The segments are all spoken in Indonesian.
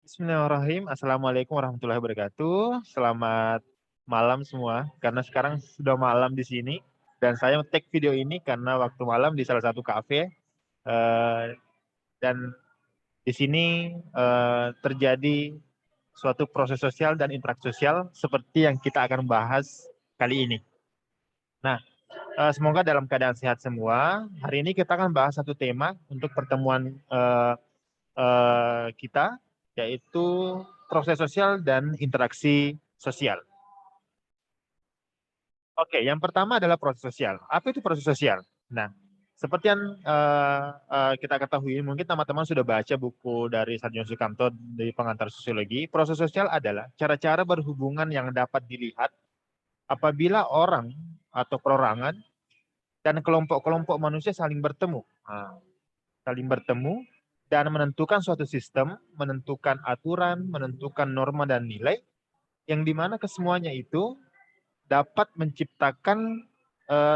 Bismillahirrahmanirrahim. Assalamualaikum warahmatullahi wabarakatuh. Selamat malam semua. Karena sekarang sudah malam di sini dan saya take video ini karena waktu malam di salah satu kafe dan di sini terjadi suatu proses sosial dan interaksi sosial seperti yang kita akan bahas kali ini. Nah, semoga dalam keadaan sehat semua. Hari ini kita akan bahas satu tema untuk pertemuan kita, yaitu proses sosial dan interaksi sosial. Oke, yang pertama adalah proses sosial. Apa itu proses sosial? Nah, seperti yang kita ketahui, mungkin teman-teman sudah baca buku dari Sarjona Sukamto di Pengantar Sosiologi. Proses sosial adalah cara-cara berhubungan yang dapat dilihat apabila orang atau perorangan dan kelompok-kelompok manusia saling bertemu. Saling bertemu dan menentukan suatu sistem, menentukan aturan, menentukan norma dan nilai, yang dimana kesemuanya itu dapat menciptakan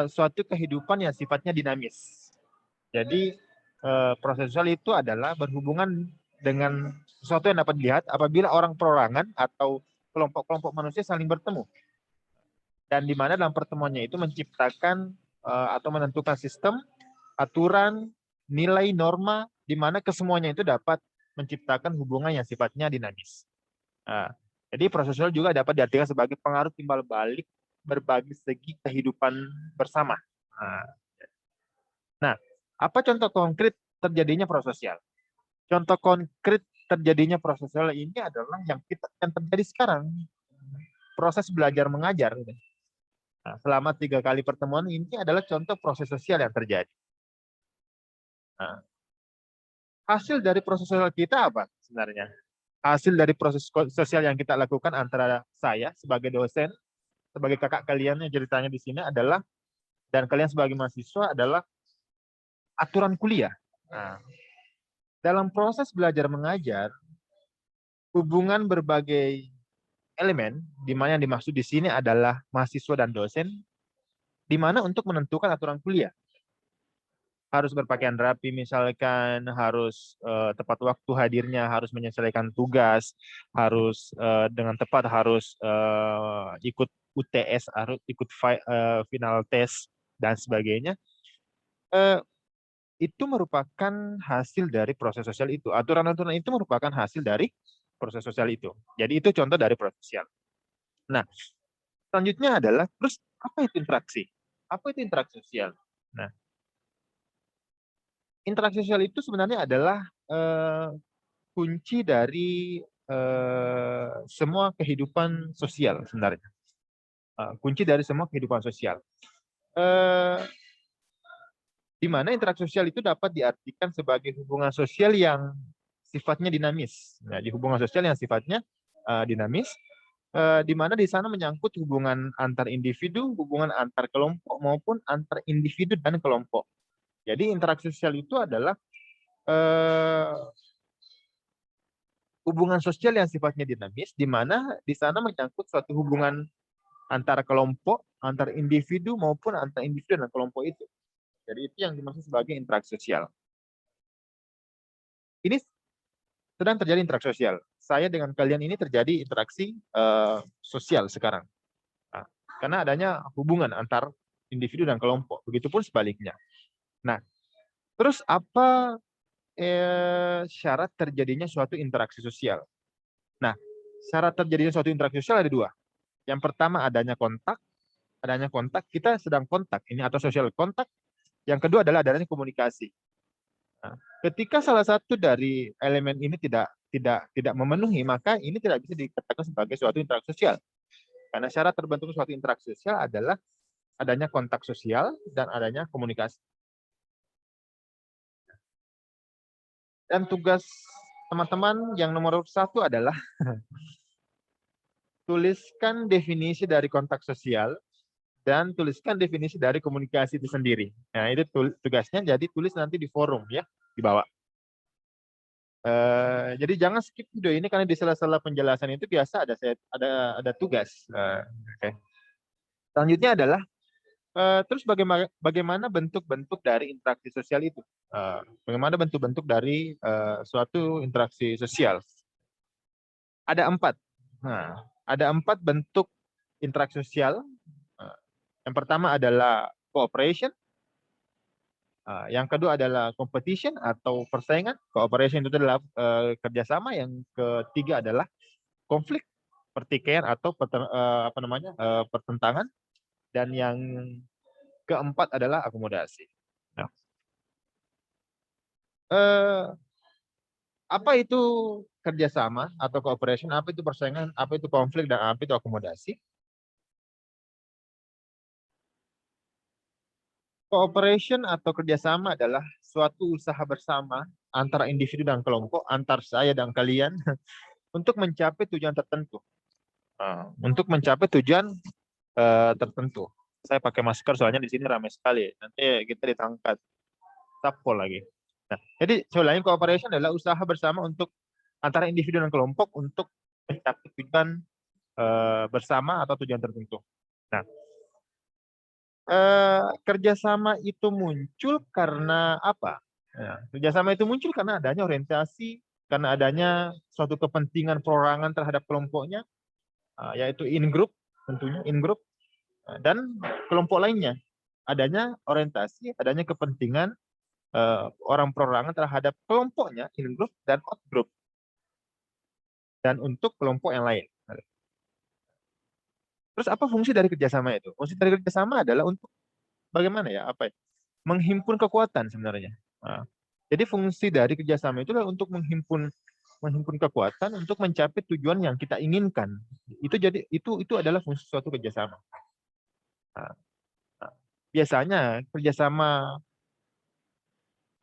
suatu kehidupan yang sifatnya dinamis. Jadi proses sosial itu adalah berhubungan dengan sesuatu yang dapat dilihat apabila orang perorangan atau kelompok-kelompok manusia saling bertemu. Dan di mana dalam pertemuannya itu menciptakan atau menentukan sistem, aturan, nilai, norma, di mana kesemuanya itu dapat menciptakan hubungan yang sifatnya dinamis. Nah, jadi proses sosial juga dapat diartikan sebagai pengaruh timbal balik berbagai segi kehidupan bersama. Nah, apa contoh konkret terjadinya proses sosial? Contoh konkret terjadinya proses sosial ini adalah yang terjadi sekarang, proses belajar mengajar. Nah, selama 3 kali pertemuan ini adalah contoh proses sosial yang terjadi. Nah, hasil dari proses sosial kita apa sebenarnya? Hasil dari proses sosial yang kita lakukan antara saya sebagai dosen, sebagai kakak kalian yang ceritanya di sini adalah, dan kalian sebagai mahasiswa adalah aturan kuliah. Nah, dalam proses belajar mengajar, hubungan berbagai elemen, di mana yang dimaksud di sini adalah mahasiswa dan dosen, di mana untuk menentukan aturan kuliah. Harus berpakaian rapi misalkan, harus tepat waktu hadirnya, harus menyelesaikan tugas, harus dengan tepat, harus ikut UTS, harus ikut final test dan sebagainya. Itu merupakan hasil dari proses sosial itu. Aturan-aturan itu merupakan hasil dari proses sosial itu. Jadi itu contoh dari proses sosial. Nah, selanjutnya adalah terus apa itu interaksi? Apa itu interaksi sosial? Nah, interaksi sosial itu sebenarnya adalah kunci dari semua kehidupan sosial sebenarnya. Kunci dari semua kehidupan sosial. Di mana interaksi sosial itu dapat diartikan sebagai hubungan sosial yang sifatnya dinamis. Nah, di hubungan sosial yang sifatnya dinamis, di mana di sana menyangkut hubungan antar individu, hubungan antar kelompok maupun antar individu dan kelompok. Jadi interaksi sosial itu adalah hubungan sosial yang sifatnya dinamis, di mana di sana menyangkut suatu hubungan antara kelompok, antar individu maupun antar individu dan kelompok itu. Jadi itu yang dimaksud sebagai interaksi sosial. Ini sedang terjadi interaksi sosial. Saya dengan kalian ini terjadi interaksi sosial sekarang. Nah, karena adanya hubungan antar individu dan kelompok. Begitupun sebaliknya. Nah, terus apa syarat terjadinya suatu interaksi sosial? Nah, syarat terjadinya suatu interaksi sosial ada dua. Yang pertama adanya kontak, kita sedang kontak ini atau social kontak. Yang kedua adalah adanya komunikasi. Nah, ketika salah satu dari elemen ini tidak memenuhi, maka ini tidak bisa dikatakan sebagai suatu interaksi sosial. Karena syarat terbentuk suatu interaksi sosial adalah adanya kontak sosial dan adanya komunikasi. Dan tugas teman-teman yang nomor 1 adalah tuliskan definisi dari kontak sosial dan tuliskan definisi dari komunikasi itu sendiri. Nah, itu tugasnya, jadi tulis nanti di forum ya, di bawah. Jadi jangan skip video ini karena di sela-sela penjelasan itu biasa ada tugas. Okay. Selanjutnya adalah terus bagaimana bentuk-bentuk dari interaksi sosial itu? Bagaimana bentuk-bentuk dari suatu interaksi sosial? Ada 4. Nah, ada 4 bentuk interaksi sosial. Yang pertama adalah cooperation. Yang kedua adalah competition atau persaingan. Cooperation itu adalah kerjasama. Yang ketiga adalah konflik, pertikaian atau pertentangan. Dan yang keempat adalah akomodasi. Nah, apa itu kerjasama atau cooperation? Apa itu persaingan? Apa itu konflik? Dan apa itu akomodasi? Cooperation atau kerjasama adalah suatu usaha bersama antara individu dan kelompok, antar saya dan kalian, untuk mencapai tujuan tertentu. Untuk mencapai tujuan tertentu. Saya pakai masker soalnya di sini ramai sekali. Nanti kita ditangkap tapol lagi. Nah, jadi sebenarnya cooperation adalah usaha bersama untuk antara individu dan kelompok untuk mencapai tujuan bersama atau tujuan tertentu. Nah, kerjasama itu muncul karena apa? Ya, kerjasama itu muncul karena adanya orientasi, karena adanya suatu kepentingan perorangan terhadap kelompoknya, yaitu in group, tentunya in group, dan kelompok lainnya. Adanya orientasi, adanya kepentingan orang perorangan terhadap kelompoknya, in group dan out group, dan untuk kelompok yang lain. Terus apa fungsi dari kerjasama itu? Fungsi dari kerjasama adalah untuk bagaimana ya? Menghimpun kekuatan sebenarnya. Nah, jadi fungsi dari kerjasama itu adalah untuk menghimpun kekuatan untuk mencapai tujuan yang kita inginkan. Itu adalah fungsi suatu kerjasama. Nah, biasanya kerjasama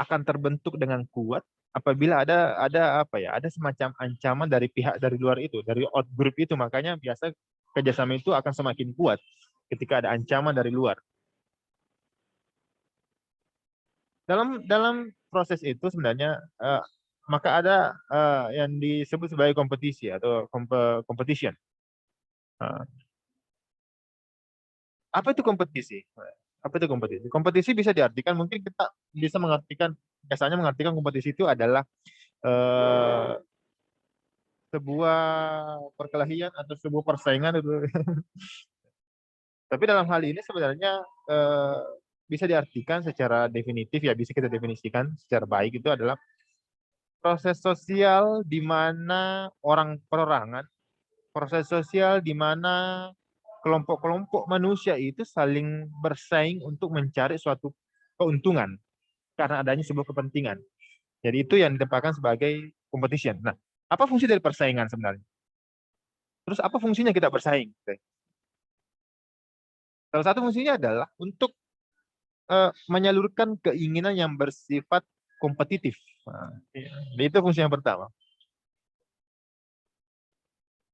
akan terbentuk dengan kuat apabila ada semacam ancaman dari pihak dari luar itu, dari out group itu. Makanya biasa kerjasama itu akan semakin kuat ketika ada ancaman dari luar. Dalam proses itu sebenarnya maka ada yang disebut sebagai kompetisi atau competition. Apa itu kompetisi? Apa itu kompetisi? Kompetisi bisa diartikan, mungkin kita bisa mengartikan, biasanya mengartikan kompetisi itu adalah sebuah perkelahian atau sebuah persaingan itu. Tapi dalam hal ini sebenarnya bisa diartikan secara definitif, ya bisa kita definisikan secara baik, itu adalah proses sosial di mana orang perorangan, proses sosial di mana kelompok-kelompok manusia itu saling bersaing untuk mencari suatu keuntungan karena adanya sebuah kepentingan. Jadi itu yang ditempatkan sebagai competition. Nah, apa fungsi dari persaingan sebenarnya? Terus apa fungsinya kita bersaing? Salah satu fungsinya adalah untuk menyalurkan keinginan yang bersifat kompetitif. Nah, itu fungsi yang pertama.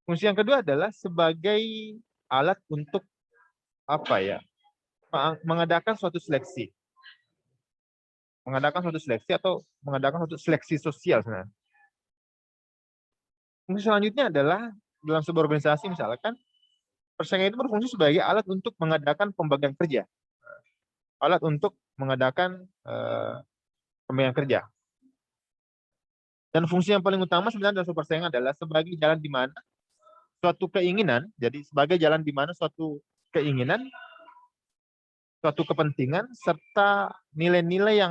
Fungsi yang kedua adalah sebagai alat untuk apa ya? Mengadakan suatu seleksi. Mengadakan suatu seleksi atau mengadakan suatu seleksi sosial sebenarnya. Fungsi selanjutnya adalah dalam sebuah organisasi misalkan, persaingan itu berfungsi sebagai alat untuk mengadakan pembagian kerja. Alat untuk mengadakan pembagian kerja. Dan fungsi yang paling utama sebenarnya dalam sebuah persaingan adalah sebagai jalan di mana suatu keinginan, jadi sebagai jalan di mana suatu keinginan, suatu kepentingan, serta nilai-nilai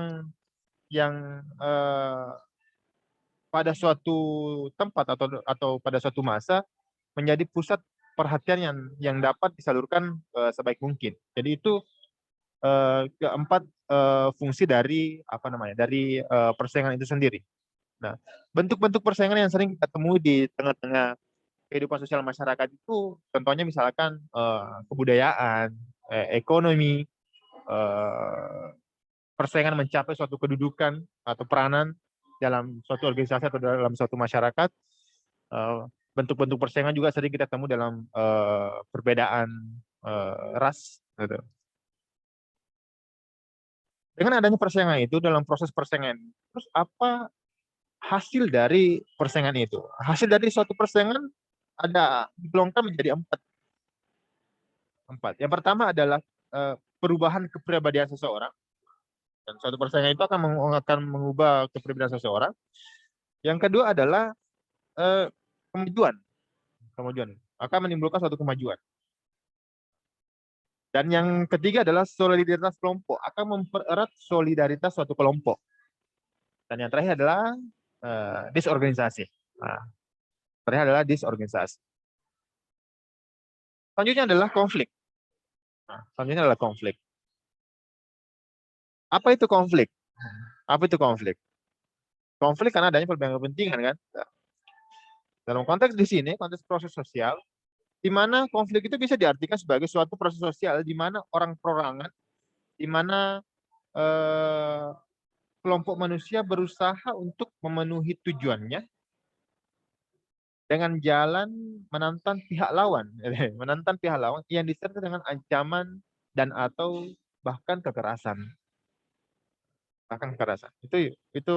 yang pada suatu tempat atau pada suatu masa menjadi pusat perhatian yang dapat disalurkan sebaik mungkin. Jadi itu keempat fungsi dari persaingan itu sendiri. Nah, bentuk-bentuk persaingan yang sering kita temui di tengah-tengah kehidupan sosial masyarakat itu, contohnya misalkan kebudayaan, ekonomi, persaingan mencapai suatu kedudukan atau peranan dalam suatu organisasi atau dalam suatu masyarakat. Bentuk-bentuk persaingan juga sering kita temui dalam perbedaan ras. Gitu. Dengan adanya persaingan itu, dalam proses persaingan, terus apa hasil dari persaingan itu? Hasil dari suatu persaingan ada dikelompokkan menjadi empat. Yang pertama adalah perubahan kepribadian seseorang. Dan suatu persaingan itu akan mengubah kepribadian seseorang. Yang kedua adalah kemajuan. Kemajuan akan menimbulkan suatu kemajuan. Dan yang ketiga adalah solidaritas kelompok akan mempererat solidaritas suatu kelompok. Dan yang terakhir adalah disorganisasi. Nah, terakhir adalah disorganisasi. Selanjutnya adalah konflik. Nah, selanjutnya adalah konflik. Apa itu konflik? Apa itu konflik? Konflik karena adanya perbedaan kepentingan kan. Dalam konteks di sini, konteks proses sosial, di mana konflik itu bisa diartikan sebagai suatu proses sosial di mana orang perorangan, di mana eh, kelompok manusia berusaha untuk memenuhi tujuannya dengan jalan menantang pihak lawan, menantang pihak lawan yang disertai dengan ancaman dan atau bahkan kekerasan, itu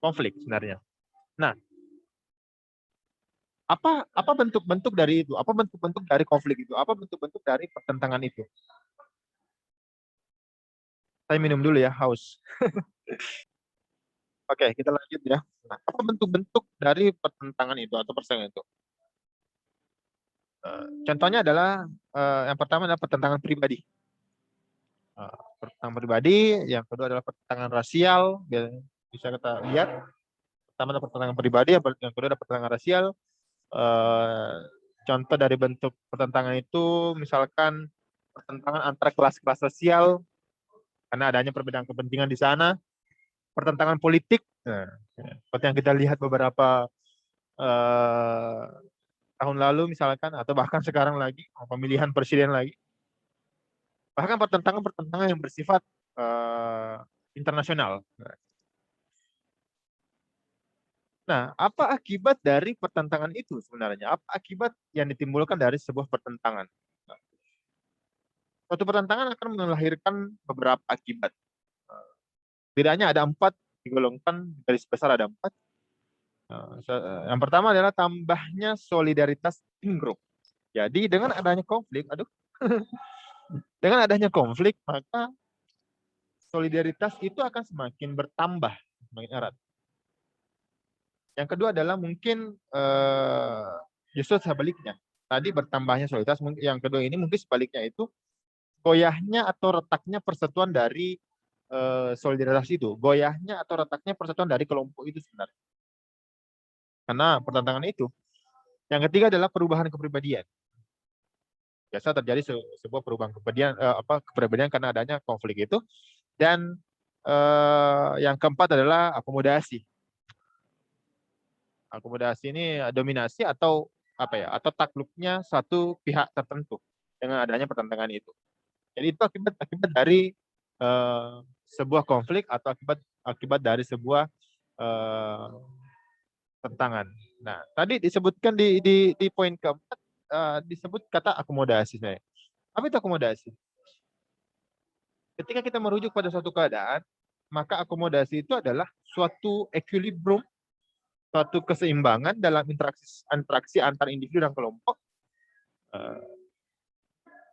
konflik sebenarnya. Nah, apa bentuk-bentuk dari itu? Apa bentuk-bentuk dari konflik itu? Apa bentuk-bentuk dari pertentangan itu? Saya minum dulu ya, haus. Oke, kita lanjut ya. Nah, apa bentuk-bentuk dari pertentangan itu atau persaingan itu? Contohnya adalah yang pertama adalah pertentangan pribadi. Pertentangan pribadi, yang kedua adalah pertentangan rasial. Bisa kita lihat, pertama adalah pertentangan pribadi, yang kedua adalah pertentangan rasial. Contoh dari bentuk pertentangan itu misalkan pertentangan antara kelas-kelas sosial karena adanya perbedaan kepentingan di sana, pertentangan politik, seperti yang kita lihat beberapa tahun lalu misalkan, atau bahkan sekarang lagi pemilihan presiden lagi, bahkan pertentangan yang bersifat internasional. Nah, apa akibat dari pertentangan itu sebenarnya? Apa akibat yang ditimbulkan dari sebuah pertentangan? Suatu pertentangan akan melahirkan beberapa akibat. Setidaknya ada 4, digolongkan garis besar ada 4. Yang pertama adalah tambahnya solidaritas in group. Jadi dengan adanya konflik, dengan adanya konflik, maka solidaritas itu akan semakin bertambah, semakin erat. Yang kedua adalah mungkin justru sebaliknya. Tadi bertambahnya solidaritas, yang kedua ini mungkin sebaliknya itu goyahnya atau retaknya persatuan dari solidaritas itu, goyahnya atau retaknya persatuan dari kelompok itu sebenarnya. Karena pertentangan itu. Yang ketiga adalah perubahan kepribadian. Biasa terjadi sebuah perubahan kepribadian karena adanya konflik itu. Dan yang keempat adalah akomodasi. Akomodasi ini dominasi atau atau takluknya satu pihak tertentu dengan adanya pertentangan itu. Jadi itu akibat dari sebuah konflik atau akibat dari sebuah pertentangan. Nah, tadi disebutkan di poin keempat disebut kata akomodasi. Apa itu akomodasi? Ketika kita merujuk pada suatu keadaan, maka akomodasi itu adalah suatu equilibrium, suatu keseimbangan dalam interaksi antar individu dan kelompok,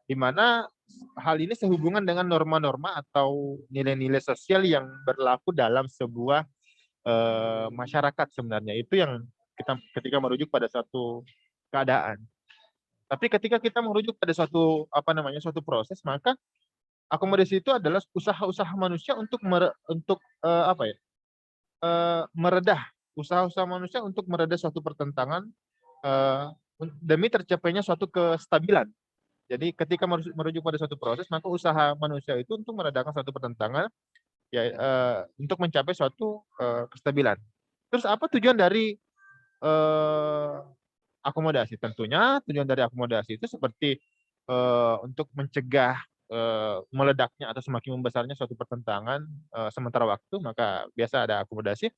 di mana hal ini sehubungan dengan norma-norma atau nilai-nilai sosial yang berlaku dalam sebuah masyarakat sebenarnya. Itu yang kita ketika merujuk pada suatu keadaan. Tapi ketika kita merujuk pada suatu proses, maka akomodasi itu adalah usaha-usaha manusia untuk meredah, usaha-usaha manusia untuk meredah suatu pertentangan demi tercapainya suatu kestabilan. Jadi ketika merujuk pada suatu proses, maka usaha manusia itu untuk meredakan suatu pertentangan, ya untuk mencapai suatu kestabilan. Terus apa tujuan dari akomodasi? Tentunya tujuan dari akomodasi itu seperti untuk mencegah meledaknya atau semakin membesarnya suatu pertentangan sementara waktu, maka biasa ada akomodasi,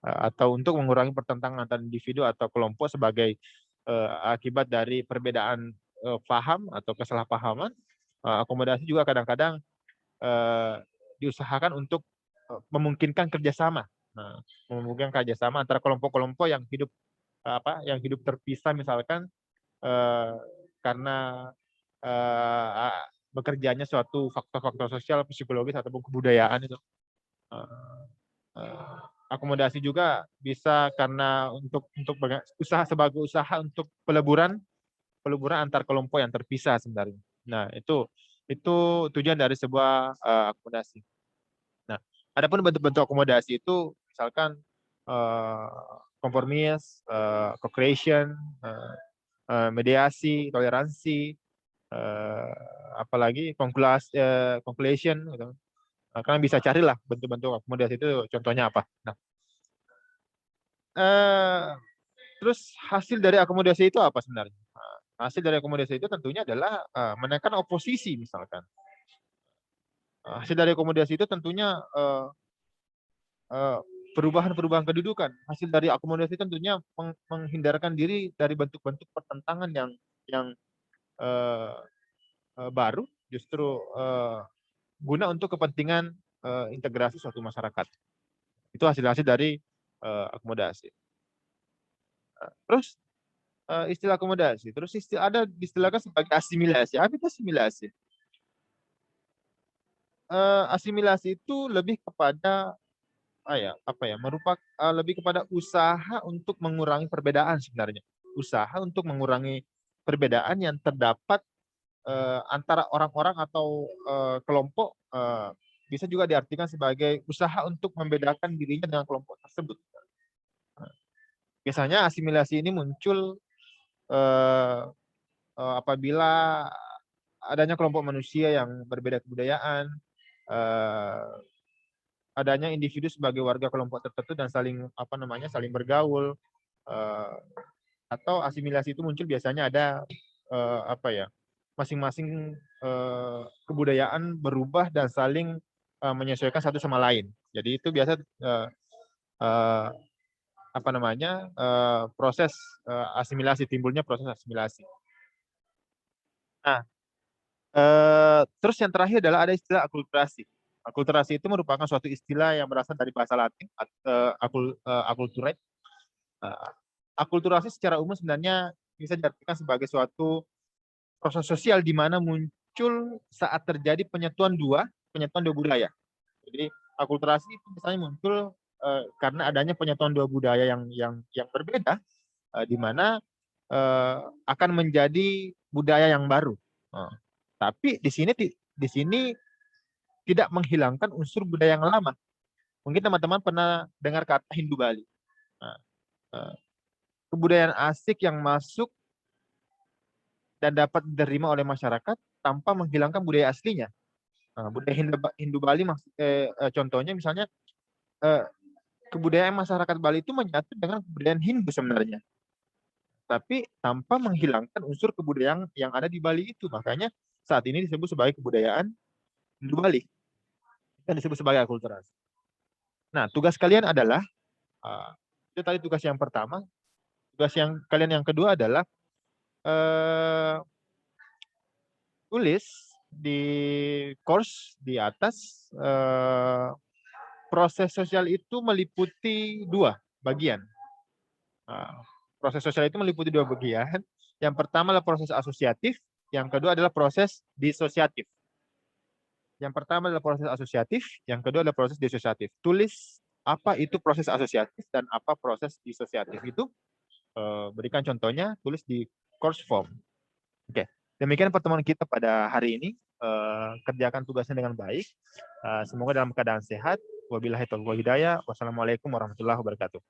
atau untuk mengurangi pertentangan antar individu atau kelompok sebagai akibat dari perbedaan paham atau kesalahpahaman. Akomodasi juga kadang-kadang diusahakan untuk memungkinkan kerjasama, memungkinkan kerjasama antara kelompok-kelompok yang hidup terpisah misalkan karena bekerjanya suatu faktor-faktor sosial, psikologis ataupun kebudayaan itu. Akomodasi juga bisa karena untuk usaha sebagai usaha untuk peleburan antar kelompok yang terpisah sebenarnya. Nah, itu tujuan dari sebuah akomodasi. Nah, adapun bentuk-bentuk akomodasi itu misalkan eh, konformis, co-creation, mediasi, toleransi, apalagi conclusion gitu. Nah, kalian bisa carilah bentuk-bentuk akomodasi itu contohnya apa. Nah, eh, terus hasil dari akomodasi itu apa sebenarnya? Nah, hasil dari akomodasi itu tentunya adalah menekan oposisi misalkan. Hasil dari akomodasi itu tentunya eh, perubahan-perubahan kedudukan. Hasil dari akomodasi tentunya menghindarkan diri dari bentuk-bentuk pertentangan yang eh, baru, justru guna untuk kepentingan integrasi suatu masyarakat. Itu hasil-hasil dari akomodasi. Terus istilah akomodasi, terus ada distilahkan sebagai asimilasi. Apa itu asimilasi? Asimilasi itu lebih kepada merupakan lebih kepada usaha untuk mengurangi perbedaan sebenarnya. Usaha untuk mengurangi perbedaan yang terdapat antara orang-orang atau kelompok, bisa juga diartikan sebagai usaha untuk membedakan dirinya dengan kelompok tersebut. Biasanya asimilasi ini muncul apabila adanya kelompok manusia yang berbeda kebudayaan, adanya individu sebagai warga kelompok tertentu dan saling bergaul, atau asimilasi itu muncul biasanya ada masing-masing kebudayaan berubah dan saling menyesuaikan satu sama lain. Jadi itu biasa eh, proses asimilasi, timbulnya proses asimilasi. Nah, terus yang terakhir adalah ada istilah akulturasi. Akulturasi itu merupakan suatu istilah yang berasal dari bahasa Latin, akulturate. Akulturasi secara umum sebenarnya bisa diartikan sebagai suatu proses sosial di mana muncul saat terjadi penyatuan dua budaya. Jadi akulturasi itu misalnya muncul karena adanya penyatuan dua budaya yang berbeda, di mana akan menjadi budaya yang baru. Tapi di sini tidak menghilangkan unsur budaya yang lama. Mungkin teman-teman pernah dengar kata Hindu Bali. Nah, kebudayaan asik yang masuk dan dapat diterima oleh masyarakat tanpa menghilangkan budaya aslinya. Nah, budaya Hindu Bali contohnya misalnya eh, kebudayaan masyarakat Bali itu menyatu dengan kebudayaan Hindu sebenarnya, tapi tanpa menghilangkan unsur kebudayaan yang ada di Bali itu. Makanya saat ini disebut sebagai kebudayaan Hindu Bali dan disebut sebagai akulturasi. Nah, tugas kalian adalah itu tadi tugas yang pertama. Tugas yang kalian yang kedua adalah tulis di course di atas proses sosial itu meliputi dua bagian. Proses sosial itu meliputi dua bagian. Yang pertama adalah proses asosiatif, yang kedua adalah proses disosiatif. Yang pertama adalah proses asosiatif, yang kedua adalah proses disosiatif. Tulis apa itu proses asosiatif dan apa proses disosiatif itu. Berikan contohnya, tulis di course form. Oke, demikian pertemuan kita pada hari ini. Kerjakan tugasnya dengan baik. Semoga dalam keadaan sehat. Wabillahi taufiq wal hidayah. Wassalamualaikum warahmatullahi wabarakatuh.